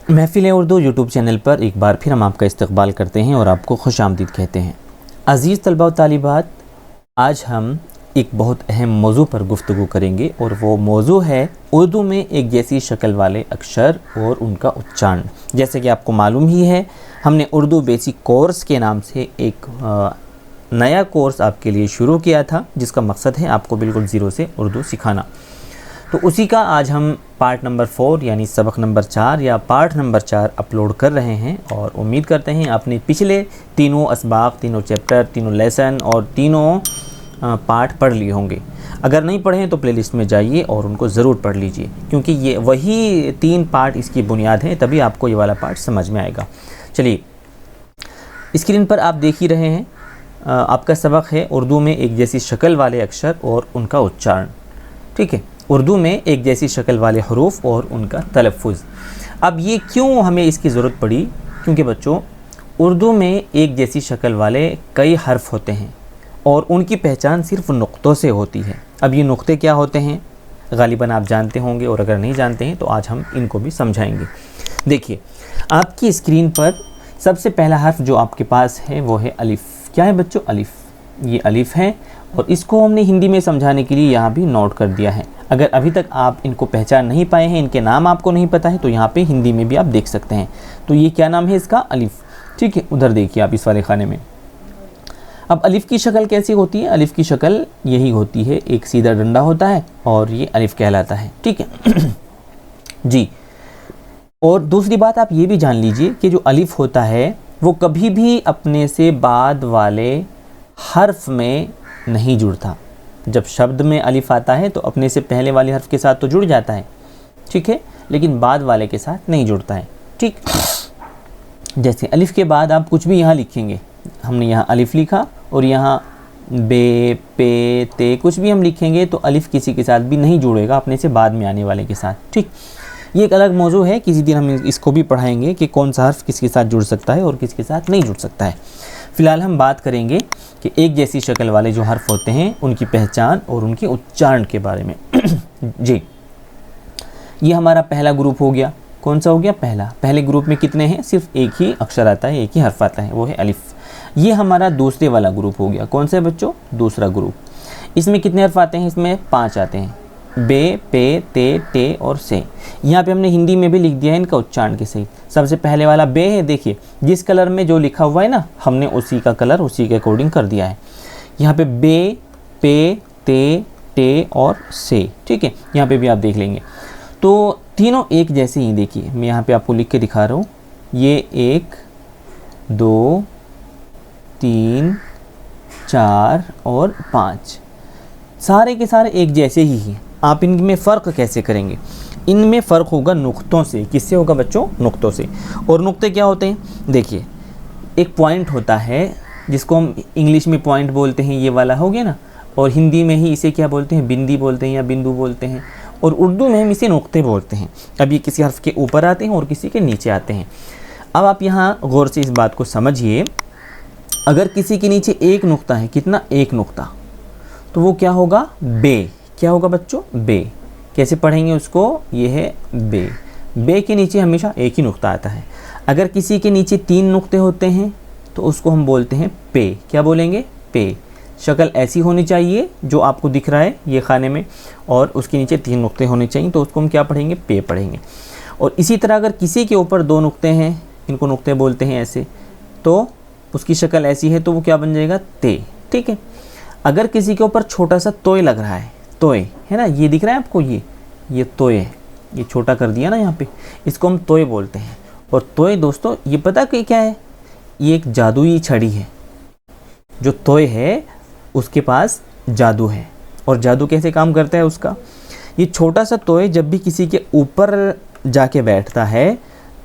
महफिल Urdu YouTube channel पर एक बार फिर हम आपका इस्तकबाल करते हैं और आपको खुशामदीद कहते हैं। अज़ीज़ तलबा व तालिबात, आज हम एक बहुत अहम मौजू पर गुफ्तगू करेंगे और वो मौजू है उर्दू में एक जैसी शक्ल वाले अक्षर और उनका उच्चारण। जैसे कि आपको मालूम ही है, हमने उर्दू बेसिक कोर्स के नाम से एक नया कोर्स आपके लिए शुरू किया था, जिसका मकसद है आपको बिल्कुल ज़ीरो से उर्दू सिखाना। तो उसी का आज हम पार्ट नंबर 4 यानी सबक नंबर 4 या पार्ट नंबर 4 अपलोड कर रहे हैं और उम्मीद करते हैं आपने पिछले तीनों असबाक, तीनों चैप्टर, तीनों लेसन और तीनों पार्ट पढ़ लिए होंगे। अगर नहीं पढ़े हैं तो प्लेलिस्ट में जाइए और उनको ज़रूर पढ़ लीजिए, क्योंकि ये वही 3 पार्ट इसकी बुनियाद हैं, तभी आपको ये वाला पार्ट समझ में आएगा। चलिए, स्क्रीन पर आप देख ही रहे हैं, आपका सबक है उर्दू में एक जैसी शक्ल वाले अक्षर और उनका उच्चारण। ठीक है, उर्दू में एक जैसी शक्ल वाले हरूफ और उनका तलफ़ुज़। अब ये क्यों हमें इसकी ज़रूरत पड़ी? क्योंकि बच्चों, उर्दू में एक जैसी शक्ल वाले कई हर्फ होते हैं और उनकी पहचान सिर्फ नुक्तों से होती है। अब ये नुक्ते क्या होते हैं गालिबन आप जानते होंगे, और अगर नहीं जानते हैं तो आज हम इनको भी समझाएंगे। देखिए, आपकी स्क्रीन पर सबसे पहला हर्फ जो आपके पास है वो है अलिफ़। क्या है बच्चों? अलिफ़। ये अलिफ़ है और इसको हमने हिंदी में समझाने के लिए यहाँ भी नोट कर दिया है। अगर अभी तक आप इनको पहचान नहीं पाए हैं, इनके नाम आपको नहीं पता है, तो यहाँ पे हिंदी में भी आप देख सकते हैं। तो ये क्या नाम है इसका? अलिफ़। ठीक है, उधर देखिए आप इस वाले खाने में। अब अलिफ़ की शक्ल कैसी होती है? अलिफ़ की शक्ल यही होती है, एक सीधा डंडा होता है और ये अलिफ़ कहलाता है। ठीक है जी। और दूसरी बात आप ये भी जान लीजिए कि जो अलिफ़ होता है वो कभी भी अपने से बाद वाले हर्फ में नहीं जुड़ता। जब शब्द में अलिफ़ आता है तो अपने से पहले वाले हर्फ के साथ तो जुड़ जाता है, ठीक है, लेकिन बाद वाले के साथ नहीं जुड़ता है। ठीक, जैसे अलिफ़ के बाद आप कुछ भी यहाँ लिखेंगे, हमने यहाँ अलिफ़ लिखा और यहाँ बे, पे, ते कुछ भी हम लिखेंगे तो अलिफ़ किसी के साथ भी नहीं जुड़ेगा अपने से बाद में आने वाले के साथ। ठीक, ये एक अलग मौजू है, किसी दिन हम इसको भी पढ़ाएंगे कि कौन सा हर्फ किसके साथ जुड़ सकता है और किसके साथ नहीं जुड़ सकता है। फ़िलहाल हम बात करेंगे कि एक जैसी शक्ल वाले जो हर्फ होते हैं उनकी पहचान और उनके उच्चारण के बारे में। जी, ये हमारा पहला ग्रुप हो गया। कौन सा हो गया? पहला। पहले ग्रुप में कितने हैं? सिर्फ एक ही अक्षर आता है, एक ही हर्फ आता है, वो है अलिफ़। ये हमारा दूसरे वाला ग्रुप हो गया। कौन सा है बच्चों? दूसरा ग्रुप। इसमें कितने हर्फ आते हैं? इसमें 5 आते हैं, बे, पे, ते, टे और से। यहाँ पे हमने हिंदी में भी लिख दिया है इनका उच्चारण के सही। सबसे पहले वाला बे है, देखिए जिस कलर में जो लिखा हुआ है ना, हमने उसी का कलर उसी के अकॉर्डिंग कर दिया है। यहाँ पे बे, पे, ते, टे और से। ठीक है, यहाँ पे भी आप देख लेंगे तो तीनों एक जैसे ही। देखिए, मैं यहाँ पे आपको लिख के दिखा रहा हूँ, ये 1, 2, 3, 4 और 5 सारे के सारे एक जैसे ही हैं। आप इनमें फ़र्क कैसे करेंगे? इनमें फ़र्क होगा नुक्तों से। किससे होगा बच्चों? नुक्तों से। और नुक्ते क्या होते हैं? देखिए, एक पॉइंट होता है जिसको हम इंग्लिश में पॉइंट बोलते हैं, ये वाला हो गया ना, और हिंदी में ही इसे क्या बोलते हैं? बिंदी बोलते हैं या बिंदु बोलते हैं, और उर्दू में हम इसे नुक्ते बोलते हैं। अब ये किसी हर्फ के ऊपर आते हैं और किसी के नीचे आते हैं। अब आप यहाँ गौर से इस बात को समझिए, अगर किसी के नीचे एक नुक्ता है, कितना? एक नुक्ता, तो वो क्या होगा? बे। क्या होगा बच्चों? बे। कैसे पढ़ेंगे उसको? ये है बे। बे के नीचे हमेशा एक ही नुक्ता आता है। अगर किसी के नीचे 3 नुक्ते होते हैं तो उसको हम बोलते हैं पे। क्या बोलेंगे? पे। शक्ल ऐसी होनी चाहिए जो आपको दिख रहा है ये खाने में, और उसके नीचे 3 नुक्ते होने चाहिए, तो उसको हम क्या पढ़ेंगे? पे पढ़ेंगे। और इसी तरह अगर किसी के ऊपर 2 नुक्ते हैं, इनको नुक्ते बोलते हैं ऐसे, तो उसकी शक्ल ऐसी है तो वो क्या बन जाएगा? ते। ठीक है, अगर किसी के ऊपर छोटा सा तोय लग रहा है, तोय है ना, ये दिख रहा है आपको, ये तोय है, ये छोटा कर दिया ना यहाँ पे, इसको हम तोय बोलते हैं। और तोय दोस्तों, ये पता कि क्या है? ये एक जादुई छड़ी है। जो तोय है उसके पास जादू है, और जादू कैसे काम करता है उसका? ये छोटा सा तोय जब भी किसी के ऊपर जाके बैठता है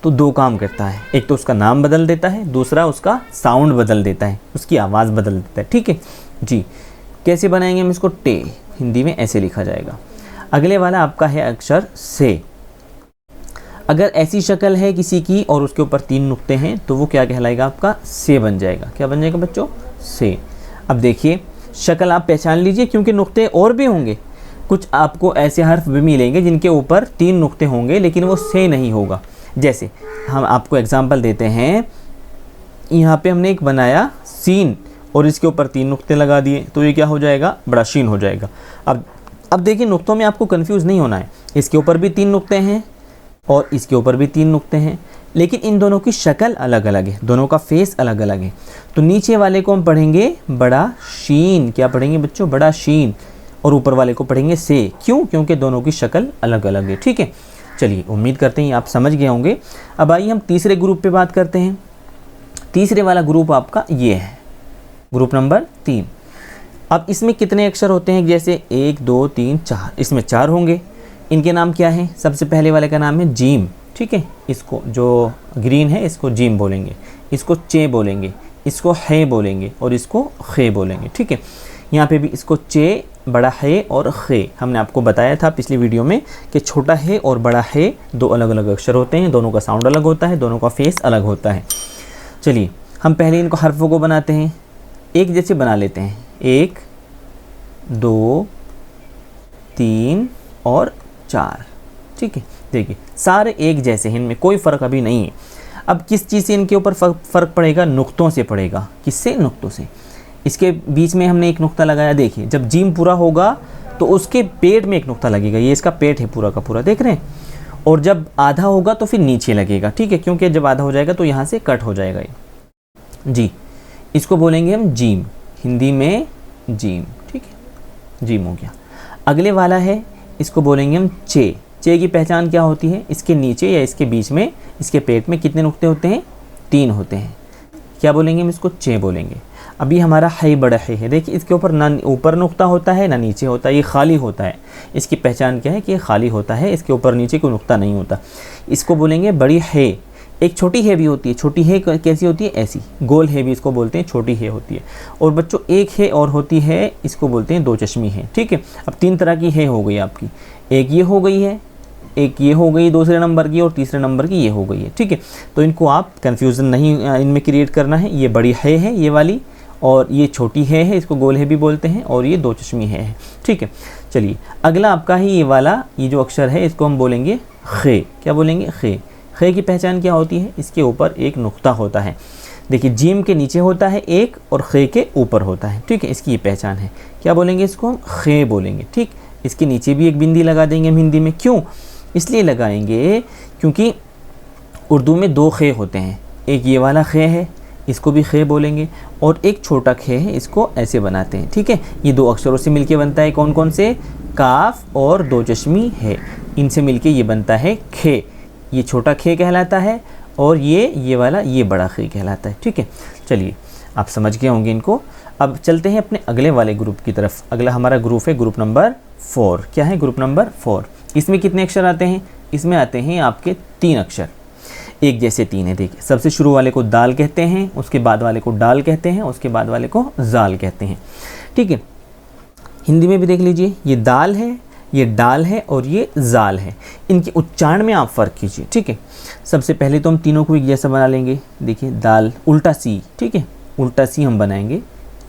तो 2 काम करता है। एक तो उसका नाम बदल देता है, दूसरा उसका साउंड बदल देता है, उसकी आवाज़ बदल देता है। ठीक है जी। कैसे बनाएंगे हम इसको? टे। हिंदी में ऐसे लिखा जाएगा। अगले वाला आपका है अक्षर से। अगर ऐसी शक्ल है किसी की और उसके ऊपर 3 नुक्ते हैं तो वो क्या कहलाएगा? आपका से बन जाएगा। क्या बन जाएगा बच्चों? से। अब देखिए, शक्ल आप पहचान लीजिए, क्योंकि नुक्ते और भी होंगे। कुछ आपको ऐसे हर्फ भी मिलेंगे जिनके ऊपर 3 नुक्ते होंगे लेकिन वो से नहीं होगा। जैसे हम आपको एग्जांपल देते हैं, यहाँ पे हमने एक बनाया सीन और इसके ऊपर 3 नुक्ते लगा दिए, तो ये क्या हो जाएगा, बड़ा शीन हो जाएगा। अब देखिए नुक्तों में आपको कंफ्यूज नहीं होना है, इसके ऊपर भी 3 नुक्ते हैं और इसके ऊपर भी 3 नुक्ते हैं, लेकिन इन दोनों की शक्ल अलग अलग है, दोनों का फेस अलग अलग है। तो नीचे वाले को हम पढ़ेंगे बड़ा शीन, क्या पढ़ेंगे बच्चों, बड़ा शीन, और ऊपर वाले को पढ़ेंगे से। क्यों, क्योंकि दोनों की शक्ल अलग अलग है। ठीक है, चलिए उम्मीद करते हैं आप समझ गए होंगे। अब आइए हम तीसरे ग्रुप पे बात करते हैं। तीसरे वाला ग्रुप आपका ये है, ग्रुप नंबर 3। अब इसमें कितने अक्षर होते हैं, जैसे 1 2 3 4, इसमें 4 होंगे। इनके नाम क्या है, सबसे पहले वाले का नाम है जीम। ठीक है, इसको जो ग्रीन है इसको जीम बोलेंगे, इसको चे बोलेंगे, इसको है बोलेंगे और इसको खे बोलेंगे। ठीक है, यहाँ पे भी इसको चे, बड़ा है और खे। हमने आपको बताया था पिछली वीडियो में कि छोटा है और बड़ा है 2 अलग अलग अक्षर होते हैं, दोनों का साउंड अलग होता है, दोनों का फेस अलग होता है। चलिए हम पहले इनको हर्फों को बनाते हैं, एक जैसे बना लेते हैं, 1 2 3 और 4। ठीक है, देखिए सारे एक जैसे हैं, इनमें कोई फ़र्क अभी नहीं है। अब किस चीज़ से इनके ऊपर फ़र्क पड़ेगा, नुक्तों से पड़ेगा। किससे, नुक्तों से। इसके बीच में हमने एक नुक्ता लगाया, देखिए जब जीम पूरा होगा तो उसके पेट में एक नुक्ता लगेगा, ये इसका पेट है पूरा का पूरा, देख रहे हैं। और जब आधा होगा तो फिर नीचे लगेगा। ठीक है, क्योंकि जब आधा हो जाएगा तो यहाँ से कट हो जाएगा ये जी, इसको बोलेंगे हम जीम, हिंदी में जीम। ठीक है, जीम हो गया। अगले वाला है, इसको बोलेंगे हम चे। चे की पहचान क्या होती है, इसके नीचे या इसके बीच में, इसके पेट में कितने नुक्ते होते हैं, 3 होते हैं। क्या बोलेंगे हम इसको, चे बोलेंगे। अभी हमारा है बड़ा है, देखिए इसके ऊपर ना ऊपर नुक्ता होता है ना नीचे होता है, ये खाली होता है। इसकी पहचान क्या है कि ये खाली होता है, इसके ऊपर नीचे कोई नुक्ता नहीं होता। इसको बोलेंगे बड़ी है। एक छोटी है भी होती है, छोटी है कैसी होती है, ऐसी गोल है भी इसको बोलते हैं, छोटी है होती है। और बच्चों एक है और होती है, इसको बोलते हैं 2 चश्मी है। ठीक है, अब 3 तरह की है हो गई आपकी, एक ये हो गई है, एक ये हो गई दूसरे नंबर की, और तीसरे नंबर की ये हो गई है। ठीक है, तो इनको आप कंफ्यूजन नहीं इनमें क्रिएट करना है। ये बड़ी है ये वाली, और ये छोटी है इसको गोल है भी बोलते हैं, और ये 2 चश्मी है। ठीक है, चलिए अगला आपका ही ये वाला, ये जो अक्षर है इसको हम बोलेंगे खे। क्या बोलेंगे, खे। खे की पहचान क्या होती है, इसके ऊपर एक नुक्ता होता है। देखिए जीम के नीचे होता है एक और खे के ऊपर होता है। ठीक है, इसकी ये पहचान है। क्या बोलेंगे, इसको हम खे बोलेंगे। ठीक, इसके नीचे भी एक बिंदी लगा देंगे हम हिंदी में। क्यों, इसलिए लगाएंगे क्योंकि उर्दू में 2 खे होते हैं, एक ये वाला खे है, इसको भी खे बोलेंगे, और एक छोटा खे है, इसको ऐसे बनाते हैं। ठीक है, ये 2 अक्षरों से मिलके बनता है, कौन कौन से, काफ और 2 चश्मी है, इनसे मिलके ये बनता है खे। ये छोटा खे कहलाता है और ये वाला ये बड़ा खे कहलाता है। ठीक है, चलिए आप समझ गए होंगे इनको। अब चलते हैं अपने अगले वाले ग्रुप की तरफ। अगला हमारा ग्रुप है ग्रुप नंबर 4। क्या है, ग्रुप नंबर 4। इसमें कितने अक्षर आते हैं, इसमें आते हैं आपके 3 अक्षर, एक जैसे 3 है। देखिए सबसे शुरू वाले को दाल कहते हैं, उसके बाद वाले को डाल कहते हैं, उसके बाद वाले को जाल कहते हैं। ठीक है, हिंदी में भी देख लीजिए, ये दाल है, ये डाल है और ये जाल है। इनके उच्चारण में आप फ़र्क कीजिए। ठीक है, सबसे पहले तो हम तीनों को एक जैसा बना लेंगे। देखिए दाल उल्टा सी, ठीक है, उल्टा सी हम बनाएंगे,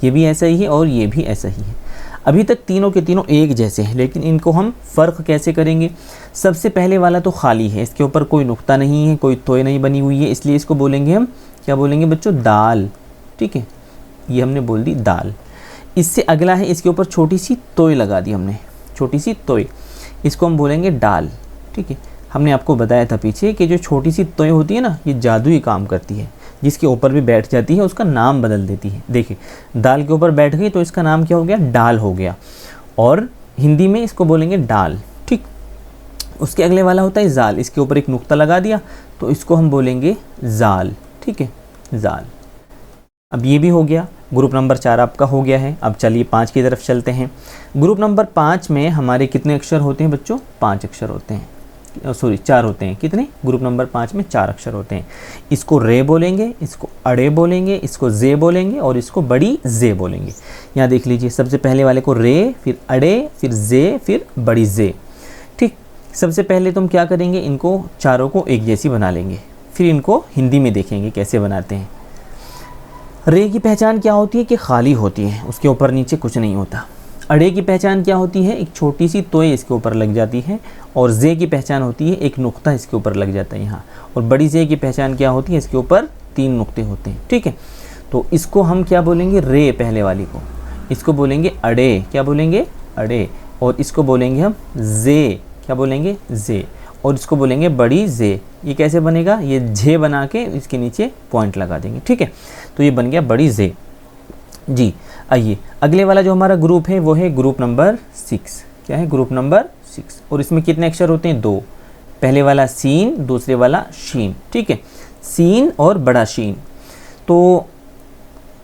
ये भी ऐसा ही है और ये भी ऐसा ही है। अभी तक तीनों के तीनों एक जैसे हैं, लेकिन इनको हम फ़र्क कैसे करेंगे। सबसे पहले वाला तो खाली है, इसके ऊपर कोई नुक्ता नहीं है, कोई तोय नहीं बनी हुई है, इसलिए इसको बोलेंगे हम, क्या बोलेंगे बच्चों, दाल। ठीक है, ये हमने बोल दी दाल। इससे अगला है, इसके ऊपर छोटी सी तोय लगा दी हमने, छोटी सी तोय, इसको हम बोलेंगे डाल। ठीक है, हमने आपको बताया था पीछे कि जो छोटी सी तोय होती है ना, ये जादुई काम करती है, जिसके ऊपर भी बैठ जाती है उसका नाम बदल देती है। देखिए दाल के ऊपर बैठ गई तो इसका नाम क्या हो गया, डाल हो गया, और हिंदी में इसको बोलेंगे डाल। ठीक, उसके अगले वाला होता है जाल, इसके ऊपर एक नुक्ता लगा दिया तो इसको हम बोलेंगे जाल। ठीक है, जाल। अब ये भी हो गया, ग्रुप नंबर 4 आपका हो गया है। अब चलिए 5 की तरफ चलते हैं। ग्रुप नंबर 5 में हमारे कितने अक्षर होते हैं बच्चों, 5 अक्षर होते हैं, सॉरी 4 होते हैं। कितने, ग्रुप नंबर 5 में 4 अक्षर होते हैं। इसको रे बोलेंगे, इसको अड़े बोलेंगे, इसको जे बोलेंगे और इसको बड़ी जे बोलेंगे। यहाँ देख लीजिए, सबसे पहले वाले को रे, फिर अड़े, फिर जे, फिर बड़ी जे। ठीक, सबसे पहले तुम क्या करेंगे, इनको चारों को एक जैसी बना लेंगे, फिर इनको हिंदी में देखेंगे कैसे बनाते हैं। रे की पहचान क्या होती है कि खाली होती है, उसके ऊपर नीचे कुछ नहीं होता। अड़े की पहचान क्या होती है, एक छोटी सी तोय इसके ऊपर लग जाती है, और जे की पहचान होती है एक नुक्ता इसके ऊपर लग जाता है यहाँ, और बड़ी जे की पहचान क्या होती है, इसके ऊपर 3 नुक्ते होते हैं। ठीक है, तो इसको हम क्या बोलेंगे, रे पहले वाली को, इसको बोलेंगे अड़े, क्या बोलेंगे, अड़े, और इसको बोलेंगे हम जे, क्या बोलेंगे, जे, और इसको बोलेंगे बड़ी जे। ये कैसे बनेगा, ये जे बना के इसके नीचे पॉइंट लगा देंगे। ठीक है, तो ये बन गया बड़ी जे। जी, आइए अगले वाला जो हमारा ग्रुप है वो है ग्रुप नंबर 6। क्या है, ग्रुप नंबर 6, और इसमें कितने अक्षर होते हैं, 2। पहले वाला सीन, दूसरे वाला शीन। ठीक है, सीन और बड़ा शीन, तो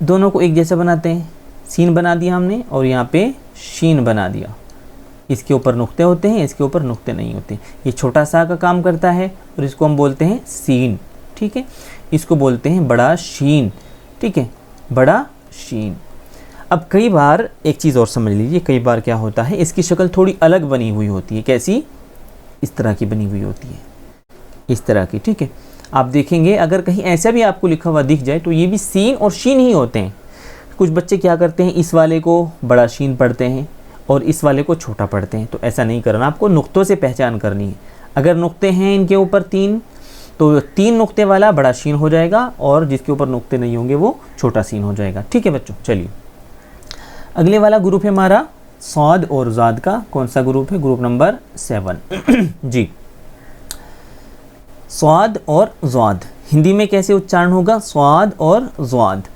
दोनों को एक जैसा बनाते हैं। सीन बना दिया हमने और यहाँ पे शीन बना दिया। इसके ऊपर नुक्ते होते हैं, इसके ऊपर नुक्ते नहीं होते। ये छोटा सा का काम करता है और इसको हम बोलते हैं सीन। ठीक है, इसको बोलते हैं बड़ा शीन। ठीक है, बड़ा शीन। अब कई बार एक चीज़ और समझ लीजिए, कई बार क्या होता है, इसकी शक्ल थोड़ी अलग बनी हुई होती है। कैसी, इस तरह की बनी हुई होती है, इस तरह की। ठीक है, आप देखेंगे अगर कहीं ऐसा भी आपको लिखा हुआ दिख जाए तो ये भी सीन और शीन ही होते हैं। कुछ बच्चे क्या करते हैं, इस वाले को बड़ा शीन पढ़ते हैं और इस वाले को छोटा पढ़ते हैं। तो ऐसा नहीं करना, आपको नुक्तों से पहचान करनी है। अगर नुक्ते हैं इनके ऊपर 3, तो 3 नुक्ते वाला बड़ा शीन हो जाएगा, और जिसके ऊपर नुक्ते नहीं होंगे वो छोटा सीन हो जाएगा। ठीक है बच्चों, चलिए अगले वाला ग्रुप है हमारा सौद और ज़ाद का। कौन सा ग्रुप है, ग्रुप नंबर 7। जी, स्वाद और ज़ाद हिंदी में कैसे उच्चारण होगा, स्वाद और ज़ाद।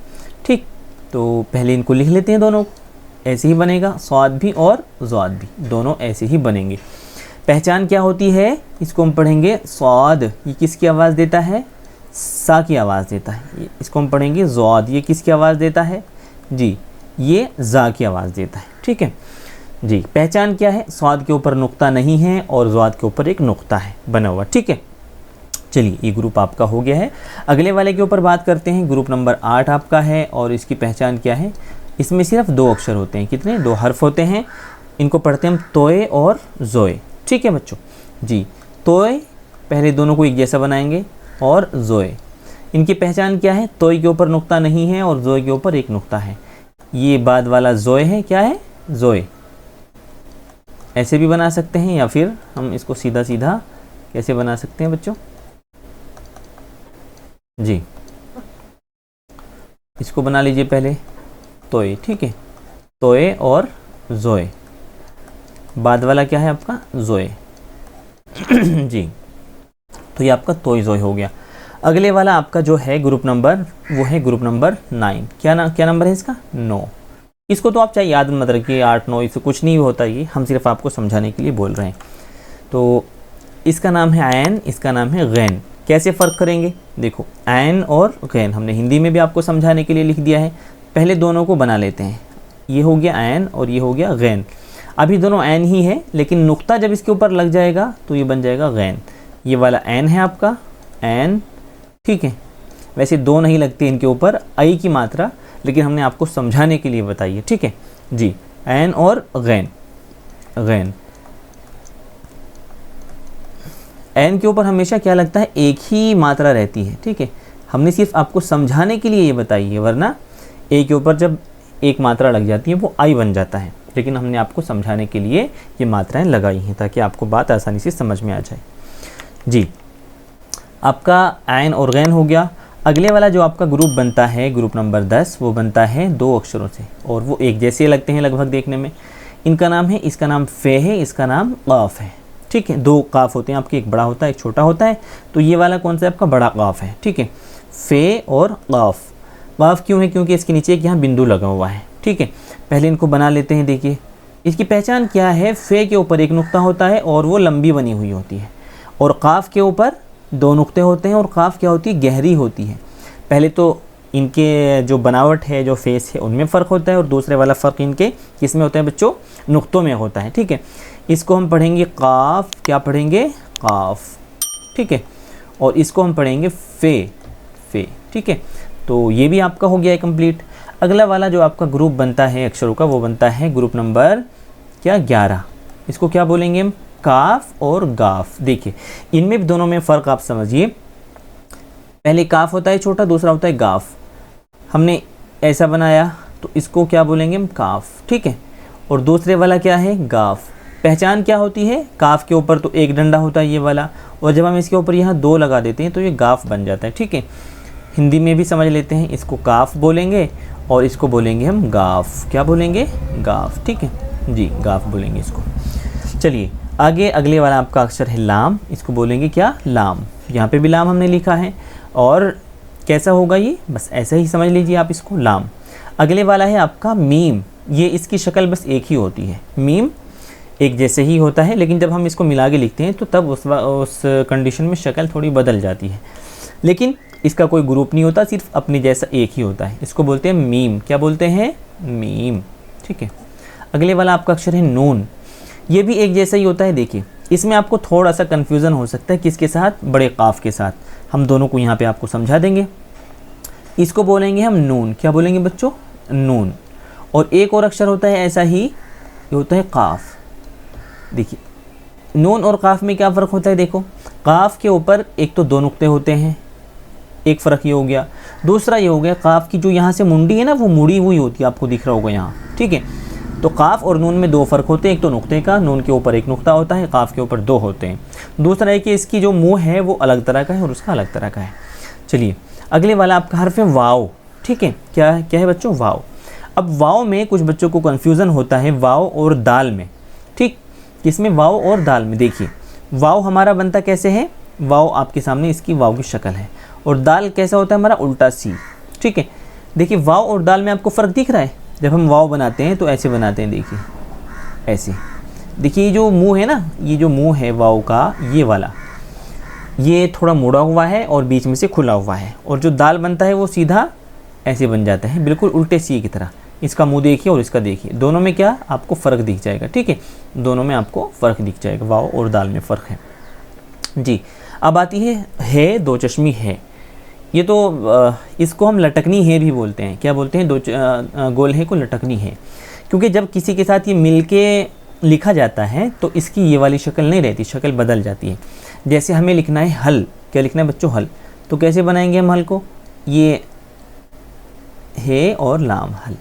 ठीक, तो पहले इनको लिख लेते हैं, दोनों ऐसे ही बनेगा, स्वाद भी और ज़ाद भी, दोनों ऐसे ही बनेंगे। पहचान क्या होती है, इसको हम पढ़ेंगे स्वाद, ये किसकी आवाज़ देता है, सा की आवाज़ देता है। इसको हम पढ़ेंगे ज़ाद, ये किसकी आवाज़ देता है, जी, ये जा की आवाज़ देता है। ठीक है जी, पहचान क्या है, स्वाद के ऊपर नुक्ता नहीं है और ज़ाद के ऊपर एक नुक्ता है बना हुआ। ठीक है, चलिए ये ग्रुप आपका हो गया है। अगले वाले के ऊपर बात करते हैं। ग्रुप नंबर 8 आपका है, और इसकी पहचान क्या है, इसमें सिर्फ 2 अक्षर होते हैं। कितने, 2 हर्फ होते हैं। इनको पढ़ते हैं हम तोय और जोए। ठीक है बच्चों, जी, तोय पहले दोनों को एक जैसा बनाएंगे, और जोए, इनकी पहचान क्या है, तोय के ऊपर नुक्ता नहीं है और जोए के ऊपर एक नुक्ता है। ये बाद वाला जोए है, क्या है, जोए। ऐसे भी बना सकते हैं, या फिर हम इसको सीधा सीधा कैसे बना सकते हैं बच्चों, जी, इसको बना लीजिए पहले तोय। ठीक है, तोय और जोए, बाद वाला क्या है आपका, जोए। जी, तो ये आपका तोय जोए हो गया। अगले वाला आपका जो है ग्रुप नंबर, वो है ग्रुप नंबर 9। क्या नंबर है इसका, 9। इसको तो आप चाहे याद मत रखिए, 8 9 इससे कुछ नहीं होता, ये हम सिर्फ आपको समझाने के लिए बोल रहे हैं। तो इसका नाम है ऐन, इसका नाम है गैन। कैसे फ़र्क करेंगे, देखो ऐन और गैन हमने हिंदी में भी आपको समझाने के लिए लिख दिया है। पहले दोनों को बना लेते हैं, ये हो गया ऐन और ये हो गया गैन। अभी दोनों ऐन ही है, लेकिन नुक्ता जब इसके ऊपर लग जाएगा तो ये बन जाएगा गैन। ये वाला ऐन है आपका, ऐन। ठीक है, वैसे 2 नहीं लगते इनके ऊपर, आई की मात्रा, लेकिन हमने आपको समझाने के लिए बताई है। ठीक है जी, ऐन और गैन। गैन, ऐन के ऊपर हमेशा क्या लगता है, एक ही मात्रा रहती है। ठीक है, हमने सिर्फ आपको समझाने के लिए ये बताई है, वरना ए के ऊपर जब एक मात्रा लग जाती है वो आई बन जाता है। लेकिन हमने आपको समझाने के लिए ये मात्राएं लगाई हैं, ताकि आपको बात आसानी से समझ में आ जाए। जी, आपका ऐन और गैन हो गया। अगले वाला जो आपका ग्रुप बनता है, ग्रुप नंबर 10, वो बनता है 2 अक्षरों से, और वो एक जैसे लगते हैं लगभग देखने में। इनका नाम है, इसका नाम फ़े है, इसका नाम क़ाफ़ है। ठीक है, 2 काफ होते हैं आपके, एक बड़ा होता है एक छोटा होता है। तो ये वाला कौन सा आपका बड़ा काफ है। ठीक है, फ़े और क़ाफ़। क़ाफ़ क्यों है, क्योंकि इसके नीचे एक यहाँ बिंदु लगा हुआ है। ठीक है, पहले इनको बना लेते हैं। देखिए इसकी पहचान क्या है, फ़े के ऊपर एक नुक्ता होता है और वो लंबी बनी हुई होती है, और क़ाफ़ के ऊपर 2 नुक्ते होते हैं, और क़ाफ़ क्या होती है, गहरी होती है। पहले तो इनके जो बनावट है, जो फेस है, उनमें फ़र्क होता है, और दूसरे वाला फ़र्क इनके किस में होता है बच्चों, नुक्तों में होता है। ठीक है, इसको हम पढ़ेंगे क़ाफ़, क्या पढ़ेंगे, क़ाफ़। ठीक है, और इसको हम पढ़ेंगे फ़े, फ़े। ठीक है, तो ये भी आपका हो गया है कंप्लीट। अगला वाला जो आपका ग्रुप बनता है अक्षरों का, वो बनता है ग्रुप नंबर क्या, 11। इसको क्या बोलेंगे हम, काफ और गाफ। देखिए इनमें भी दोनों में फ़र्क आप समझिए। पहले काफ होता है छोटा, दूसरा होता है गाफ। हमने ऐसा बनाया तो इसको क्या बोलेंगे हम, काफ। ठीक है, और दूसरे वाला क्या है, गाफ। पहचान क्या होती है, काफ के ऊपर तो एक डंडा होता है ये वाला, और जब हम इसके ऊपर यहाँ 2 लगा देते हैं तो ये गाफ बन जाता है। ठीक है, हिंदी में भी समझ लेते हैं, इसको काफ बोलेंगे और इसको बोलेंगे हम गाफ। क्या बोलेंगे, गाफ। ठीक है जी, गाफ बोलेंगे इसको। चलिए आगे, अगले वाला आपका अक्षर है लाम, इसको बोलेंगे क्या, लाम। यहाँ पे भी लाम हमने लिखा है, और कैसा होगा ये, बस ऐसा ही समझ लीजिए आप इसको, लाम। अगले वाला है आपका मीम, ये इसकी शक्ल बस एक ही होती है, मीम एक जैसे ही होता है, लेकिन जब हम इसको मिला के लिखते हैं तो तब उस कंडीशन में शक्ल थोड़ी बदल जाती है, लेकिन इसका कोई ग्रुप नहीं होता, सिर्फ अपने जैसा एक ही होता है। इसको बोलते हैं मीम। क्या बोलते हैं, मीम। ठीक है, अगले वाला आपका अक्षर है नून, ये भी एक जैसा ही होता है। देखिए इसमें आपको थोड़ा सा कन्फ्यूज़न हो सकता है, किसके साथ, बड़े काफ के साथ। हम दोनों को यहाँ पे आपको समझा देंगे। इसको बोलेंगे हम नून। क्या बोलेंगे बच्चों, नून। और एक और अक्षर होता है ऐसा ही, ये होता है काफ। देखिए नून और काफ में क्या फ़र्क होता है, देखो काफ के ऊपर एक तो 2 नुक्ते होते हैं, एक फ़र्क ये हो गया। दूसरा ये हो गया, काफ की जो यहाँ से मुंडी है ना, वो मुड़ी हुई होती है, आपको दिख रहा होगा यहाँ। ठीक है, तो काफ और नून में 2 फ़र्क होते हैं, एक तो नुक्ते का, नून के ऊपर 1 नुक्ता होता है, काफ के ऊपर 2 होते हैं। दूसरा है कि इसकी जो मुँह है वो अलग तरह का है और उसका अलग तरह का है। चलिए अगले वाला आपका हर्फ है वाव। ठीक है, क्या है बच्चों, वाव। अब वाव में कुछ बच्चों को कन्फ्यूज़न होता है वाव और दाल में। ठीक, किसमें, वाव और दाल में। देखिए वाव हमारा बनता कैसे है, वाव आपके सामने इसकी वाव की शक्ल है, और दाल कैसा होता है हमारा, उल्टा सी। ठीक है, देखिए वाव और दाल में आपको फ़र्क दिख रहा है। जब हम वाव बनाते हैं तो ऐसे बनाते हैं, देखिए ऐसे। देखिए ये जो मुंह है ना, ये जो मुंह है वाव का, ये वाला, ये थोड़ा मुड़ा हुआ है और बीच में से खुला हुआ है, और जो दाल बनता है वो सीधा ऐसे बन जाता है, बिल्कुल उल्टे सी की तरह। इसका मुंह देखिए और इसका देखिए, दोनों में क्या आपको फ़र्क दिख जाएगा। ठीक है, दोनों में आपको फ़र्क दिख जाएगा, वाव और दाल में फ़र्क है जी। अब आती है 2 चश्मी है। ये तो इसको हम लटकनी है भी बोलते हैं। क्या बोलते हैं, 2 गोल है को लटकनी है, क्योंकि जब किसी के साथ ये मिल के लिखा जाता है तो इसकी ये वाली शक्ल नहीं रहती, शक्ल बदल जाती है। जैसे हमें लिखना है हल, क्या लिखना है बच्चों, हल, तो कैसे बनाएंगे हम हल को, ये है और लाम, हल।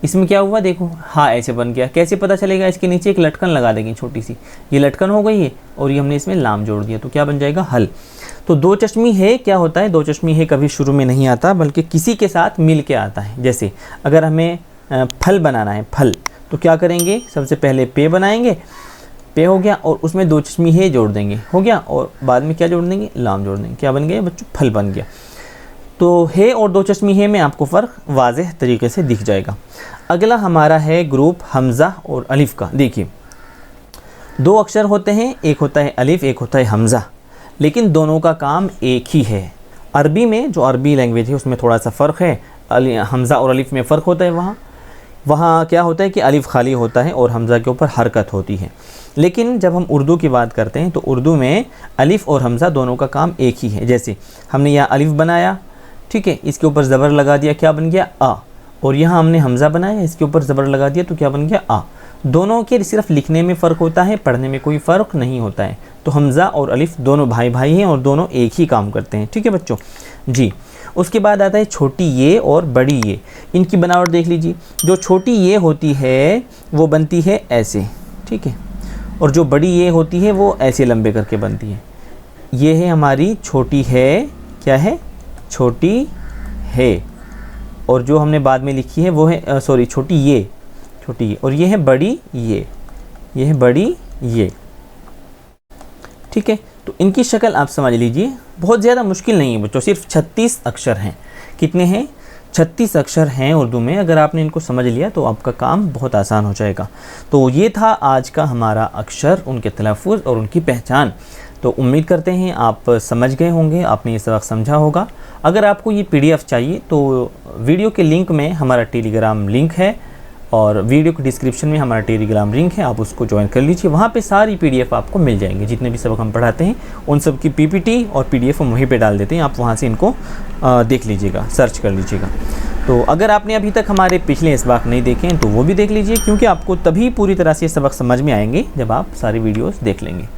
इसमें क्या हुआ, देखो हाँ ऐसे बन गया। कैसे पता चलेगा, इसके नीचे एक लटकन लगा देंगे छोटी सी, ये लटकन हो गई है और ये हमने इसमें लाम जोड़ दिया, तो क्या बन जाएगा, हल। तो 2 चश्मी है क्या होता है, 2 चश्मी है कभी शुरू में नहीं आता, बल्कि किसी के साथ मिल के आता है। जैसे अगर हमें फल बनाना है, फल, तो क्या करेंगे, सबसे पहले पे बनाएंगे, पे हो गया, और उसमें 2 चश्मी है जोड़ देंगे, हो गया, और बाद में क्या जोड़ देंगे, लाम जोड़ देंगे। क्या बन गया बच्चों, फल बन गया। तो है और 2 चश्मी है में आपको फ़र्क वाज़ेह तरीके से दिख जाएगा। अगला हमारा है ग्रुप हमज़ा और अलिफ़ का। देखिए 2 अक्षर होते हैं, एक होता है अलिफ़, एक होता है हमज़ा, लेकिन दोनों का काम एक ही है। अरबी में, जो अरबी लैंग्वेज है उसमें थोड़ा सा फ़र्क है, हमज़ा और अलिफ़ में फ़र्क होता है। वहाँ क्या होता है कि अलिफ़ खाली होता है और हमज़ा के ऊपर हरकत होती है। लेकिन जब हम उर्दू की बात करते हैं तो उर्दू में अलिफ़ और हमज़ा दोनों का काम एक ही है। जैसे हमने यहाँ अलिफ़ बनाया, ठीक है, इसके ऊपर ज़बर लगा दिया, क्या बन गया, आ, और यहाँ हमने हमज़ा बनाया, इसके ऊपर ज़बर लगा दिया, तो क्या बन गया, आ। दोनों के सिर्फ लिखने में फ़र्क होता है, पढ़ने में कोई फ़र्क नहीं होता है। तो हमज़ा और अलिफ़ दोनों भाई भाई हैं और दोनों एक ही काम करते हैं। ठीक है बच्चों जी। उसके बाद आता है छोटी ये और बड़ी ये। इनकी बनावट देख लीजिए, जो छोटी ये होती है वो बनती है ऐसे, ठीक है, और जो बड़ी ये होती है वो ऐसे लंबे करके बनती है। ये है हमारी छोटी है, क्या है, छोटी है, और जो हमने बाद में लिखी है वो है छोटी ये, और ये है बड़ी ये है बड़ी ये। ठीक है, तो इनकी शक्ल आप समझ लीजिए, बहुत ज़्यादा मुश्किल नहीं है बच्चों, सिर्फ 36 अक्षर हैं। कितने हैं, 36 अक्षर हैं उर्दू में। अगर आपने इनको समझ लिया तो आपका काम बहुत आसान हो जाएगा। तो ये था आज का हमारा अक्षर, उनके तलफ़ुज़ और उनकी पहचान। तो उम्मीद करते हैं आप समझ गए होंगे, आपने ये सबक समझा होगा। अगर आपको ये PDF चाहिए तो वीडियो के लिंक में हमारा टेलीग्राम लिंक है, और वीडियो के डिस्क्रिप्शन में हमारा टेलीग्राम लिंक है, आप उसको ज्वाइन कर लीजिए। वहाँ पे सारी PDF आपको मिल जाएंगे, जितने भी सबक हम पढ़ाते हैं उन सब की PPT और PDF हम वहीं पे डाल देते हैं। आप वहाँ से इनको देख लीजिएगा, सर्च कर लीजिएगा। तो अगर आपने अभी तक हमारे पिछले सबक नहीं देखे हैं तो वो भी देख लीजिए, क्योंकि आपको तभी पूरी तरह से सबक समझ में आएंगे जब आप सारी वीडियोज़ देख लेंगे।